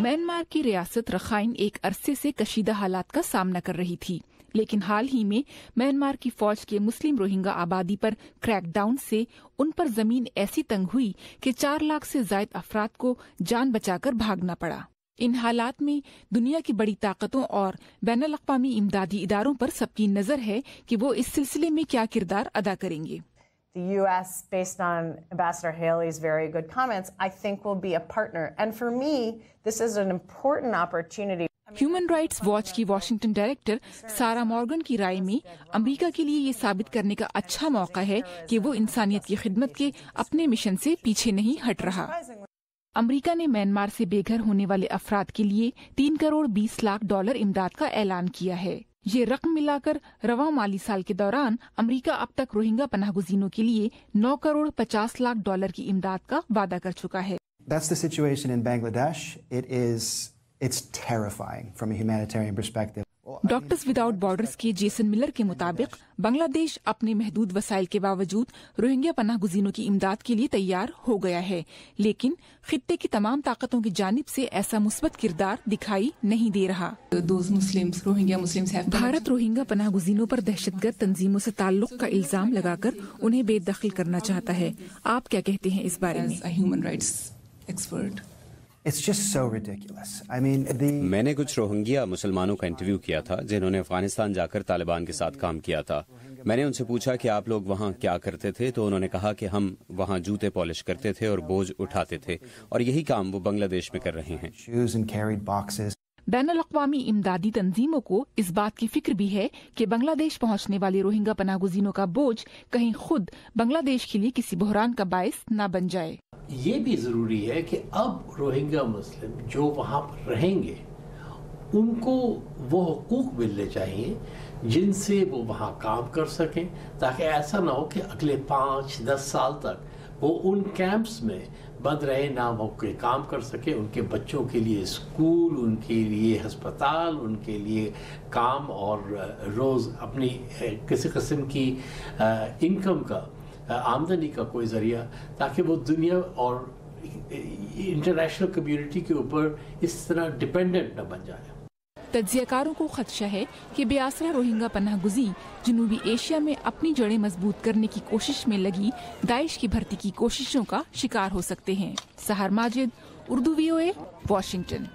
Myanmar की रियासत Rakhine एक अरसे से कशीदा हालात का सामना कर रही थी, लेकिन हाल ही में म्यांमार की फौज के मुस्लिम रोहिंगा आबादी पर क्रैकडाउन से उन पर जमीन ऐसी तंग हुई कि 4 लाख से ज्यादा अफराद को जान बचाकर भागना पड़ा। इन हालात में दुनिया की बड़ी ताकतों और बैनुल अक़वामी इमदादी इदारों पर सबकी नजर है कि वो इस सिलसिले में क्या किरदार अदा करेंगे। The U.S., based on Ambassador Haley's very good comments, I think will be a partner. And for me, this is an important opportunity. Human rights watch की वाशिंगटन डायरेक्टर सारा मॉर्गन की राय में अमेरिका के लिए ये साबित करने का अच्छा मौका है कि वो इंसानियत की खिदमत के अपने मिशन से पीछे नहीं हट रहा। अमेरिका ने म्यांमार से बेघर होने वाले अफराद के लिए 3 करोड़ 20 लाख डॉलर इमदाद का ऐलान किया है। ये रकम मिलाकर रवा माली साल के दौरान अमेरिका अब तक रोहिंगा पनाहगुज़ीनों के लिए 9 करोड़ 50 लाख डॉलर की इमदाद का वादा कर चुका है। That's the situation in Bangladesh. It's terrifying from a humanitarian perspective. Doctors without borders के जेसन मिलर के मुताबिक बांग्लादेश अपने महदूद वसाइल के बावजूद रोहिंग्या पनाहगुज़ीनों की इमदाद के लिए तैयार हो गया है, लेकिन खित्ते की तमाम ताकतों की जानिब से ऐसा मुस्बत किरदार दिखाई नहीं दे रहा। भारत रोहिंग्या पनाहगुज़ीनों पर दहशतगर्द तंजीमों से ताल्लुक का इल्जाम लगाकर उन्हें बेदखल करना चाहता है। आप क्या कहते हैं इस बारे में? Human rights expert, It's just so ridiculous. I mean, मैंने कुछ रोहिंग्या मुसलमानों का इंटरव्यू किया था जिन्होंने अफगानिस्तान जाकर तालिबान के साथ काम किया था। मैंने उनसे पूछा कि आप लोग वहाँ क्या करते थे, तो उन्होंने कहा कि हम वहाँ जूते पॉलिश करते थे और बोझ उठाते थे, और यही काम वो बांग्लादेश में कर रहे हैं। बैनुल अक़वामी इमदादी तंजीमों को इस बात की फिक्र भी है कि बांग्लादेश पहुँचने वाले रोहिंगा पनाहगुज़ीनों का बोझ कहीं खुद बांग्लादेश के लिए किसी बहरान का बायस न बन जाए। ये भी जरूरी है कि अब रोहिंग्या मुस्लिम जो वहाँ पर रहेंगे उनको वो हुकूक मिलने चाहिए जिनसे वो वहाँ काम कर सकें, ताकि ऐसा ना हो कि अगले 5-10 साल तक वो उन कैंप्स में बंद रहे, ना वो कोई काम कर सके। उनके बच्चों के लिए स्कूल, उनके लिए अस्पताल, उनके लिए काम और रोज़ अपनी किसी किस्म की इनकम का, आमदनी का कोई ज़रिया, ताकि वो दुनिया और इंटरनेशनल कम्युनिटी के ऊपर इस तरह डिपेंडेंट न बन जाए। तज्ज़ियाकारों को खदशा है कि बेआसरा रोहिंगा पनाहगुज़ी जनूबी एशिया में अपनी जड़ें मजबूत करने की कोशिश में लगी दाइश की भर्ती की कोशिशों का शिकार हो सकते हैं। सहर माजिद, उर्दू VOA, वाशिंगटन।